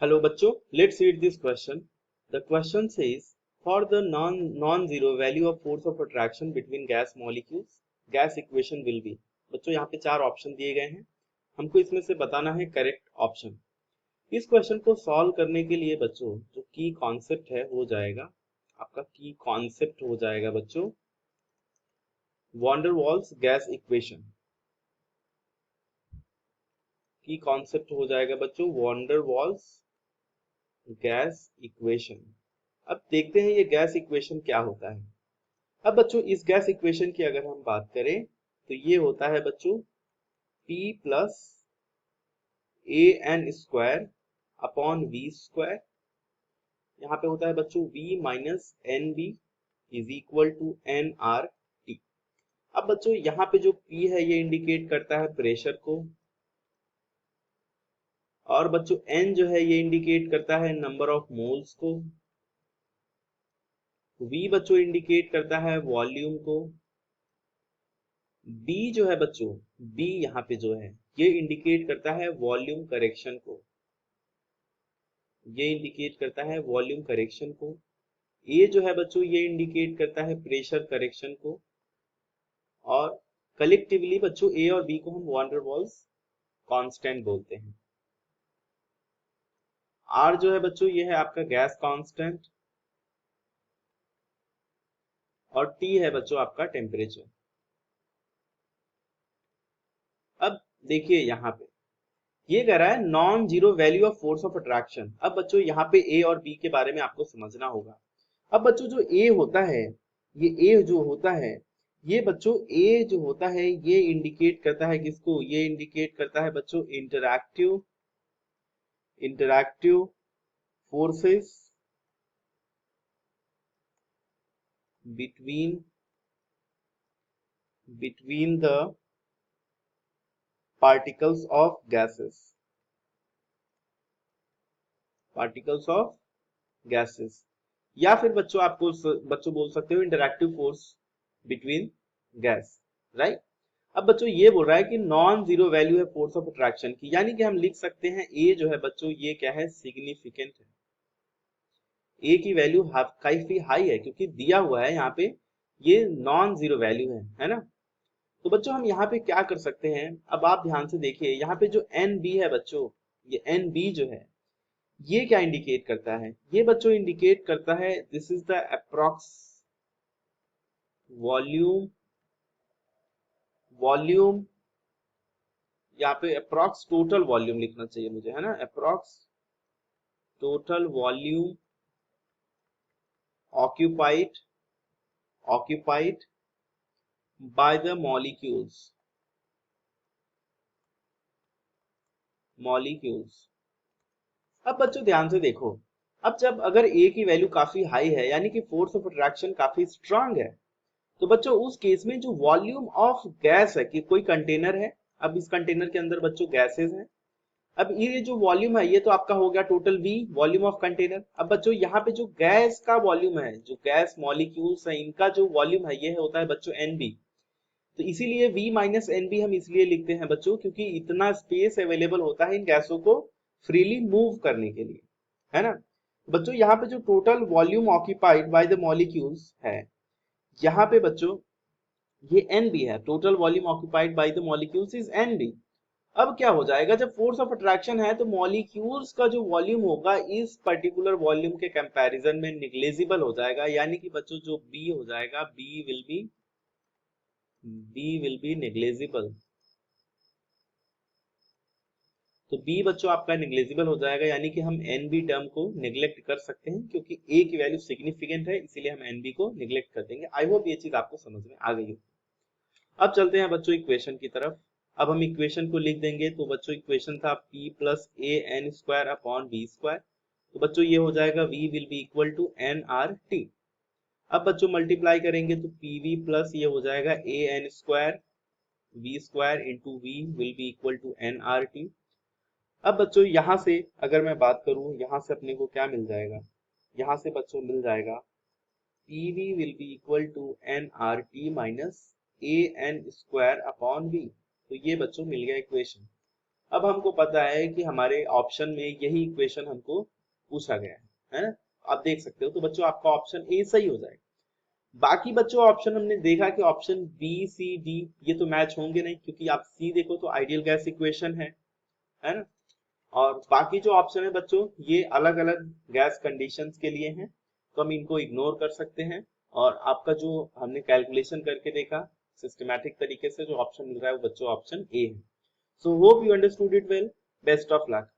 Hello bachcho, let's read this question. The question says, for the non-zero value of force of attraction between gas molecules, gas equation will be। बच्चों यहाँ पे चार option दिए गए हैं, हमको इसमें से बताना है करेक्ट ऑप्शन। इस क्वेश्चन को सॉल्व करने के लिए बच्चों जो की कॉन्सेप्ट है हो जाएगा, आपका की कॉन्सेप्ट हो जाएगा बच्चों van der Waals gas equation. की कॉन्सेप्ट हो जाएगा बच्चों van der Waals gas equation. अब देखते हैं ये गैस इक्वेशन क्या होता है। अब बच्चों इस गैस इक्वेशन की अगर हम बात करें तो ये होता है बच्चों P plus A N square upon v square. यहाँ पे होता है बच्चों V minus n b is equal to N R T. अब बच्चों यहाँ पे जो P है ये इंडिकेट करता है प्रेशर को, और बच्चों N जो है ये इंडिकेट करता है नंबर ऑफ मोल्स को, V बच्चों इंडिकेट करता है वॉल्यूम को, B जो है बच्चों B यहाँ पे जो है ये इंडिकेट करता है वॉल्यूम करेक्शन को, ये इंडिकेट करता है वॉल्यूम करेक्शन को, A जो है बच्चों ये इंडिकेट करता है प्रेशर करेक्शन को, और कलेक्टिवली बच्चों A और B को हम वॉन डेर वाल्स कांस्टेंट बोलते हैं। R जो है बच्चों ये है आपका गैस कांस्टेंट, और T है बच्चों आपका टेम्परेचर। अब देखिए यहाँ पे ये कह रहा है non zero value of force of attraction. अब बच्चों यहाँ पे ए और बी के बारे में आपको समझना होगा। अब बच्चों जो ए होता है, ये ए जो होता है, ये बच्चों ए जो होता है ये इंडिकेट करता है किसको, ये इंडिकेट करता है बच्चों interactive interactive forces between between the particles of gases, particles of gases, या फिर बच्चों आपको बच्चों बोल सकते हो interactive force between gas, right. अब बच्चों ये बोल रहा है कि नॉन जीरो वैल्यू है फोर्स ऑफ अट्रैक्शन की, यानी कि हम लिख सकते हैं ए जो है बच्चों ये क्या है सिग्निफिकेंट है, ए की वैल्यू काफी हाई है क्योंकि दिया हुआ है यहाँ पे ये नॉन जीरो वैल्यू है ना। तो बच्चों हम यहाँ पे क्या कर सकते हैं, अब आप ध्यान से देखिए यहाँ पे जो एन बी है बच्चों, ये एन बी जो है ये क्या इंडिकेट करता है, ये बच्चों इंडिकेट करता है this is the approx volume, volume यहाँ पे अप्रॉक्स टोटल वॉल्यूम लिखना चाहिए मुझे, है ना, approx total volume occupied occupied by the molecules molecules. अब बच्चों ध्यान से देखो, अब जब अगर ए की वैल्यू काफी हाई है यानी कि फोर्स ऑफ अट्रैक्शन काफी स्ट्रांग है, तो बच्चों उस केस में जो वॉल्यूम ऑफ गैस है कि कोई कंटेनर है, अब इस कंटेनर के अंदर बच्चों गैसेस हैं, अब ये जो वॉल्यूम है ये तो आपका हो गया total V volume of container. अब बच्चों यहाँ पे जो गैस का वॉल्यूम है, जो गैस मॉलिक्यूल्स है इनका जो वॉल्यूम है ये होता है बच्चों NB। तो इसीलिए V माइनस NB हम इसलिए लिखते हैं बच्चों क्योंकि इतना स्पेस अवेलेबल होता है इन गैसों को फ्रीली मूव करने के लिए, है ना। बच्चों यहाँ पे जो total volume occupied by the molecules है, यहाँ पे बच्चों ये NB है, total volume occupied by the molecules is NB। अब क्या हो जाएगा, जब फोर्स ऑफ अट्रैक्शन है तो मॉलिक्यूल्स का जो वॉल्यूम होगा इस पर्टिकुलर वॉल्यूम के कंपैरिजन में निग्लेजिबल हो जाएगा, यानी कि बच्चों जो बी हो जाएगा बी विल बी निग्लेजिबल। तो बी बच्चों आपका निग्लेजिबल हो जाएगा, यानी कि हम एन बी टर्म को निग्लेक्ट कर सकते हैं क्योंकि ए की वैल्यू सिग्निफिकेंट है, इसीलिए हम एन बी को निग्लेक्ट कर देंगे। आई होप ये चीज आपको समझ में आ गई हो। अब चलते हैं बच्चों इक्वेशन की तरफ। अब हम इक्वेशन को लिख देंगे, तो बच्चों इक्वेशन था P plus A N square upon B square. तो बच्चों ये हो जाएगा V will be equal to N R T. अब बच्चों मल्टीप्लाई करेंगे तो PV प्लस ये हो जाएगा A N square V square into V will be equal to N R T. अब बच्चों यहाँ से अगर मैं बात करूँ, यहाँ से अपने को क्या मिल जाएगा, यहाँ से बच्चों मिल जाएगा PV will be equal to nRT minus an square upon v। तो ये बच्चों मिल गया इक्वेशन। अब हमको पता है कि हमारे ऑप्शन में यही इक्वेशन हमको पूछा गया है ना। आप देख सकते हो, तो बच्चों आपका ऑप्शन ए सही हो जाएगा। बाकी बच्चों ऑप्शन हमने देखा कि ऑप्शन बी सी डी ये तो मैच होंगे नहीं, क्योंकि आप सी देखो तो आइडियल गैस इक्वेशन है ना। और बाकी जो ऑप्शन है बच्चों ये अलग अलग गैस कंडीशंस के लिए हैं, तो हम इनको इग्नोर कर सकते हैं। और आपका जो हमने कैलकुलेशन करके देखा सिस्टमैटिक तरीके से, जो ऑप्शन मिल रहा है वो बच्चों ऑप्शन ए है। So hope you understood it well. Best of luck.